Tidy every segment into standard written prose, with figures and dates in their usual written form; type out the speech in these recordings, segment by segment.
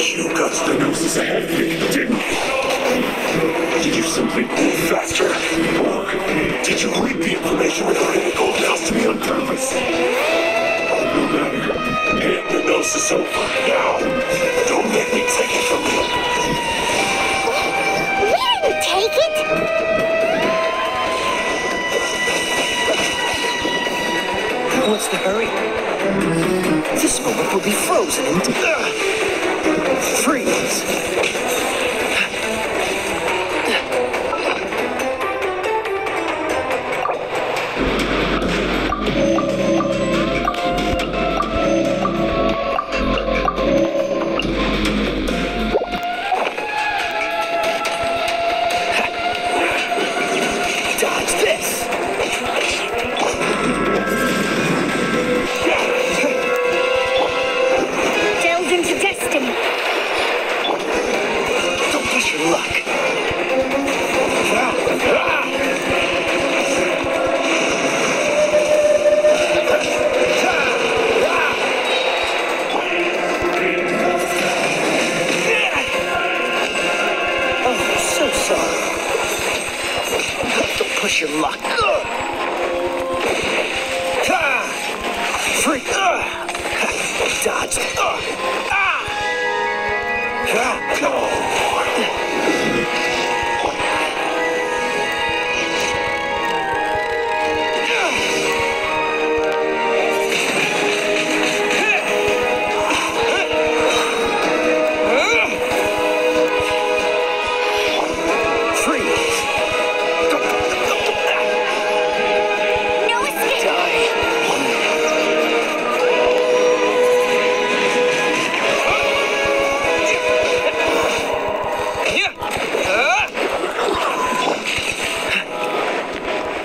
You got the noses ahead of me, didn't you? Did you simply move faster? Or did you read the information without any gold house to me on purpose? No matter. Hand the gnosis over now. Don't make me take it from you. We didn't take it! What's the hurry? This moment will be frozen into... freeze! Push your luck. Free. Dodged.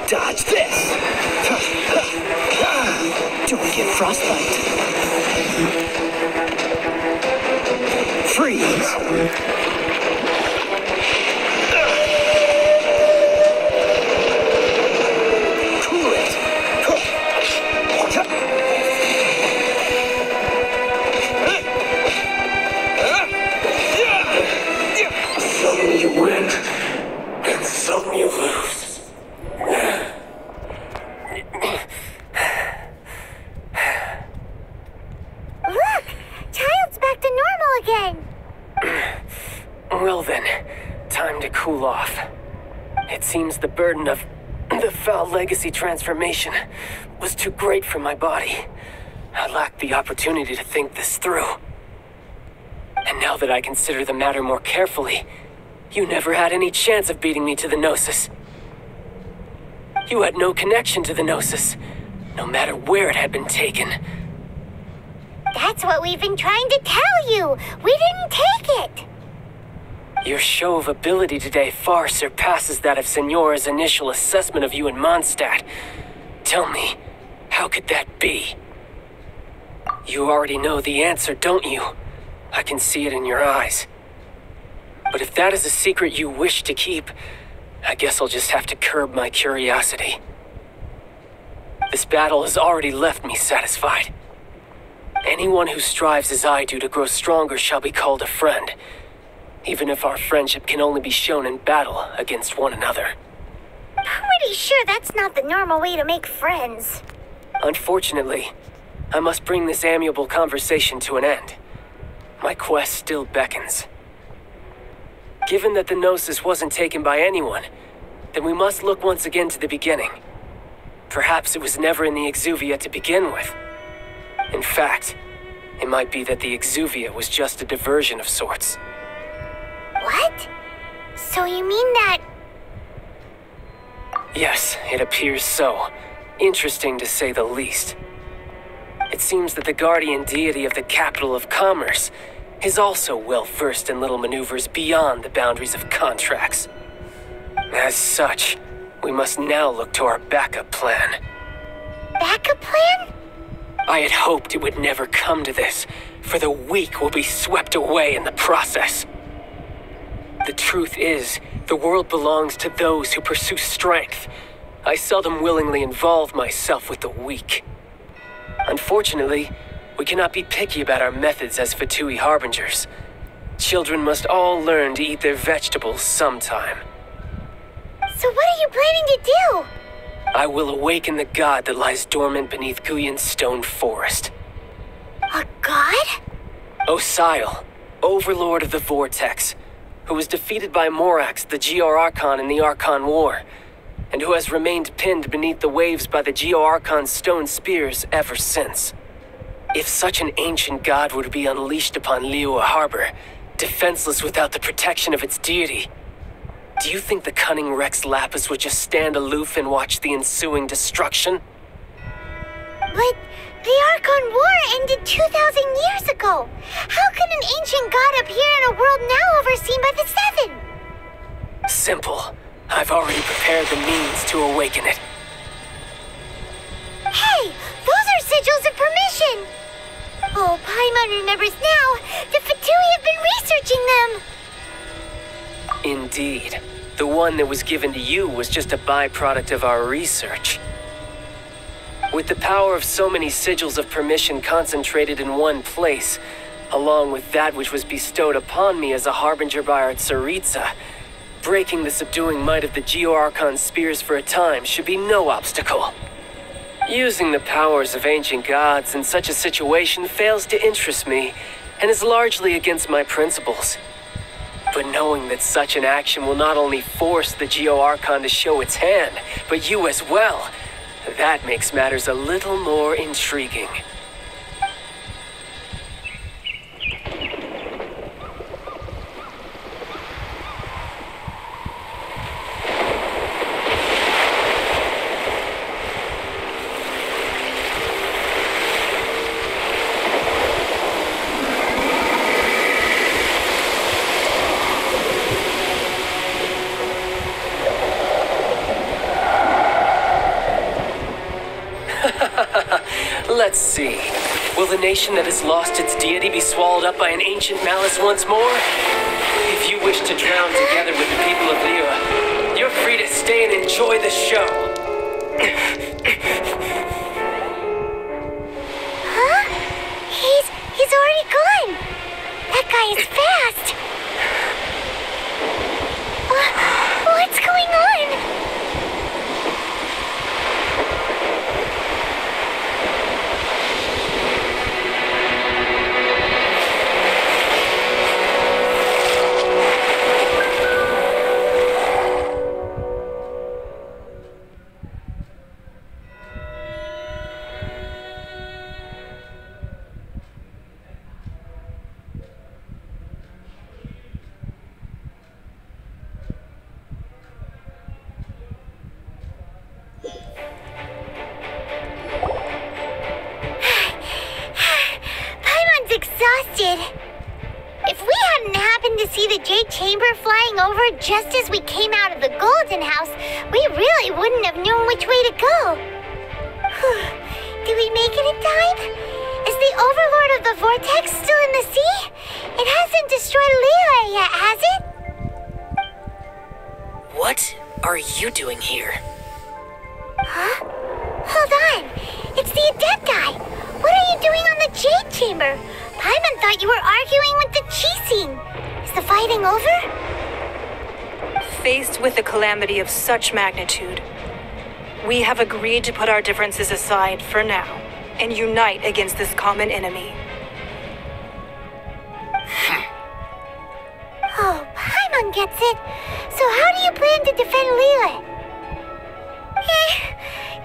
Dodge this! Don't get frostbite. Freeze! Cool it! Some you win, and some you lose. Well then, time to cool off. It seems the burden of the foul legacy transformation was too great for my body. I lacked the opportunity to think this through. And now that I consider the matter more carefully, you never had any chance of beating me to the Gnosis. You had no connection to the Gnosis, no matter where it had been taken. That's what we've been trying to tell you! We didn't take it! Your show of ability today far surpasses that of Signora's initial assessment of you in Mondstadt. Tell me, how could that be? You already know the answer, don't you? I can see it in your eyes. But if that is a secret you wish to keep, I guess I'll just have to curb my curiosity. This battle has already left me satisfied. Anyone who strives as I do to grow stronger shall be called a friend, even if our friendship can only be shown in battle against one another. Pretty sure that's not the normal way to make friends. Unfortunately, I must bring this amiable conversation to an end. My quest still beckons. Given that the Gnosis wasn't taken by anyone, then we must look once again to the beginning. Perhaps it was never in the Exuvia to begin with. In fact, it might be that the Exuvia was just a diversion of sorts. What? So you mean that... Yes, it appears so. Interesting to say the least. It seems that the guardian deity of the capital of commerce is also well versed in little maneuvers beyond the boundaries of contracts. As such, we must now look to our backup plan. Backup plan? I had hoped it would never come to this, for the weak will be swept away in the process. The truth is, the world belongs to those who pursue strength. I seldom willingly involve myself with the weak. Unfortunately, We cannot be picky about our methods as Fatui Harbingers. Children must all learn to eat their vegetables sometime. So what are you planning to do? I will awaken the god that lies dormant beneath Guyon's stone forest. A god? Osial, Overlord of the Vortex, who was defeated by Morax, the Geo-Archon in the Archon War, and who has remained pinned beneath the waves by the Geo-Archon's stone spears ever since. If such an ancient god were to be unleashed upon Liyue Harbor, defenseless without the protection of its deity, do you think the cunning Rex Lapis would just stand aloof and watch the ensuing destruction? But the Archon War ended 2,000 years ago. How can an ancient god appear in a world now overseen by the Seven? Simple. I've already prepared the means to awaken it. Hey, those are sigils of permission. Oh, Paimon remembers now. The Fatui have been researching them. Indeed. The one that was given to you was just a byproduct of our research. With the power of so many sigils of permission concentrated in one place, along with that which was bestowed upon me as a harbinger by our Tsaritsa, breaking the subduing might of the Geo-Archon spears for a time should be no obstacle. Using the powers of ancient gods in such a situation fails to interest me, and is largely against my principles. But knowing that such an action will not only force the Geo-Archon to show its hand, but you as well, that makes matters a little more intriguing. Let's see. Will the nation that has lost its deity be swallowed up by an ancient malice once more? If you wish to drown together with the people of Liyue, you're free to stay and enjoy the show. Huh? He's already gone. That guy is fast. What's going on? If we hadn't happened to see the Jade Chamber flying over just as we came out of the Golden House, we really wouldn't have known which way to go. Did we make it in time? Is the Overlord of the Vortex still in the sea? It hasn't destroyed Liyue yet, has it? What are you doing here? Huh? Hold on. It's the Adepti. What are you doing on the Jade Chamber? Paimon thought you were arguing with the Chising. Is the fighting over? Faced with a calamity of such magnitude, we have agreed to put our differences aside for now and unite against this common enemy. Oh, Paimon gets it. So how do you plan to defend Liyue?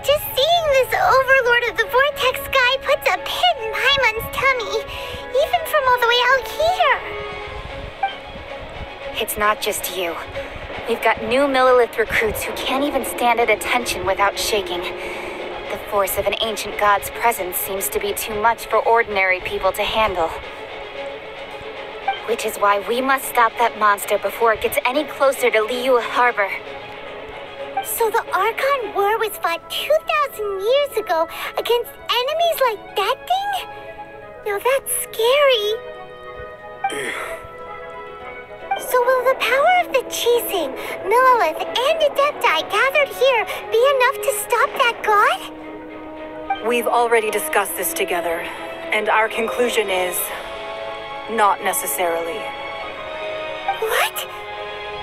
Just seeing this Overlord of the Vortex guy puts a pit in Paimon's tummy, even from all the way out here. It's not just you. We've got new Millilith recruits who can't even stand at attention without shaking. The force of an ancient god's presence seems to be too much for ordinary people to handle. Which is why we must stop that monster before it gets any closer to Liyue Harbor. So the Archon War was fought 2,000 years ago against enemies like that thing? Now that's scary. So will the power of the Chising, Millilith, and Adepti gathered here be enough to stop that god? We've already discussed this together, And our conclusion is... not necessarily. What?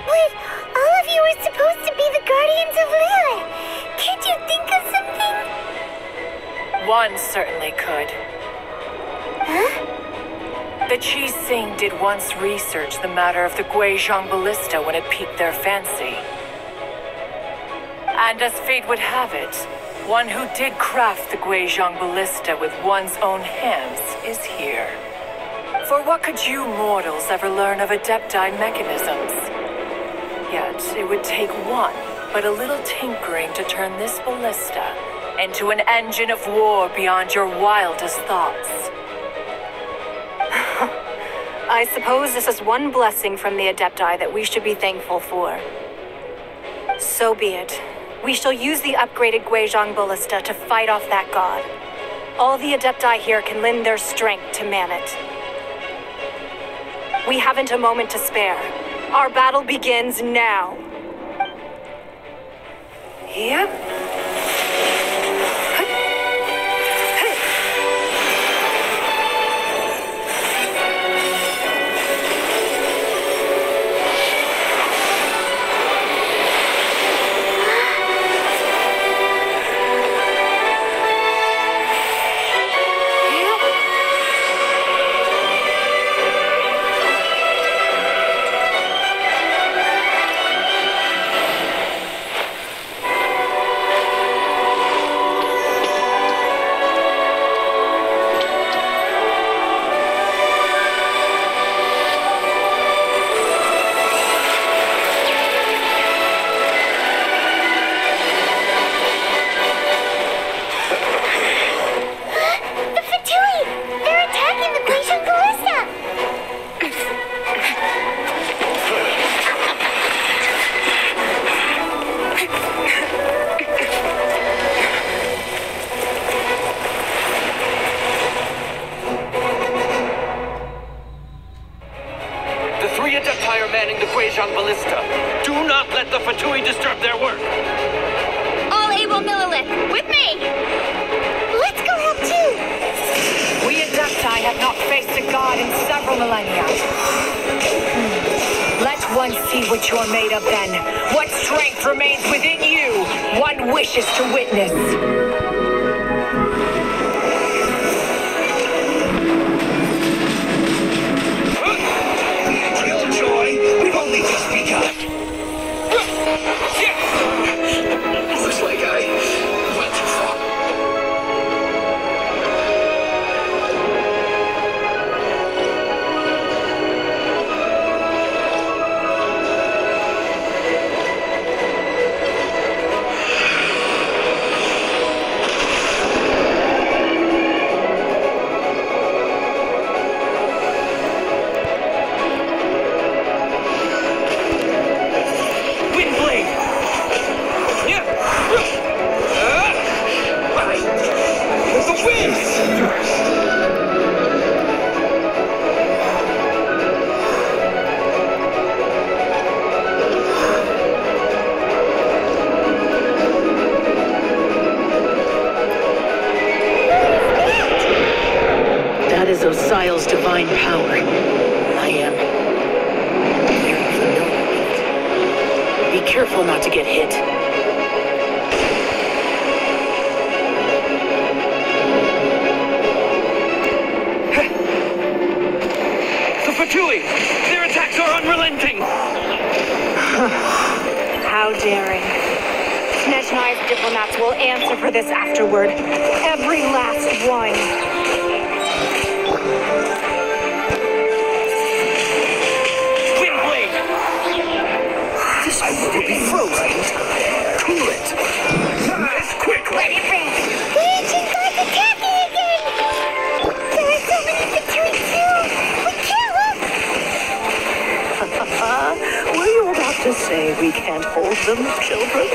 But all of you were supposed to be the Guardians of Lilith. Can't you think of something? One certainly could. Huh? The Chi Sing did once research the matter of the Guizhong ballista when it piqued their fancy. And as fate would have it, one who did craft the Guizhong ballista with one's own hands is here. For what could you mortals ever learn of Adepti mechanisms? Yet it would take one, but a little tinkering to turn this ballista into an engine of war beyond your wildest thoughts. I suppose this is one blessing from the Adepti that we should be thankful for. So be it. We shall use the upgraded Guizhong ballista to fight off that god. All the Adepti here can lend their strength to man it. We haven't a moment to spare. Our battle begins now. Yep. Ballista. Do not let the Fatui disturb their work. All able Millilith, with me! Let's go help too! We Adepti have not faced a god in several millennia. Let one see what you're made of then. What strength remains within you, one wishes to witness. Looks like I went too far. That is Osial's divine power. I am very familiar with it. Be careful not to get hit. The Fatui! Their attacks are unrelenting! How daring. Snezhnai's diplomats will answer for this afterward. Every last one. I will be frozen. Cool it. As quickly. Let it rip! The ancient god's attacking again! There are so many Fatui too! We can't look! Were you about to say we can't hold them, children?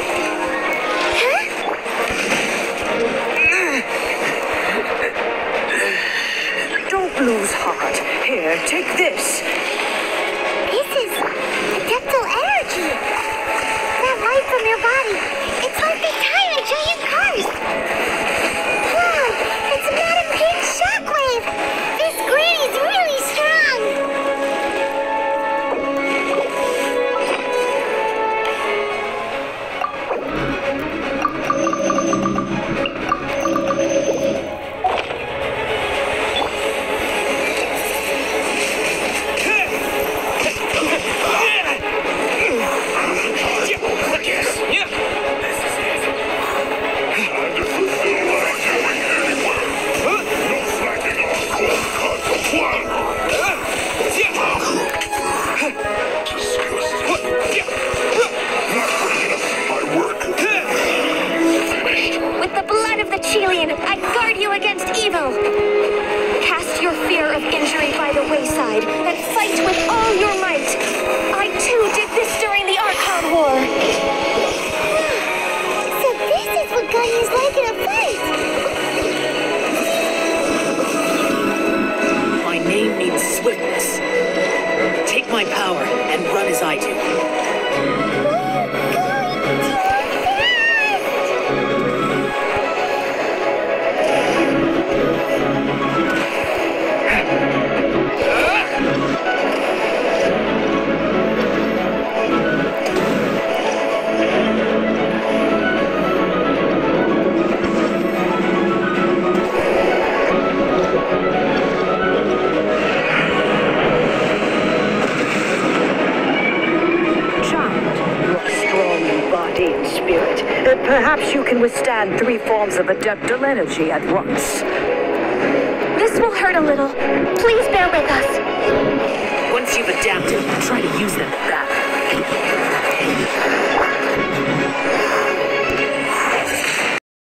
Huh? Don't lose heart. Here, take this. This is adeptal energy! That light from your body, it's like they time in giant cars! Wow, it's Madame Pig's shockwave! fear of injury by the wayside and fight with all your might. I too did this during the Archon War. So this is what Ganyu's like in a fight! My name means swiftness. Take my power and run as I do. Perhaps you can withstand 3 forms of adeptal energy at once. This will hurt a little. Please bear with us. Once you've adapted, try to use them back.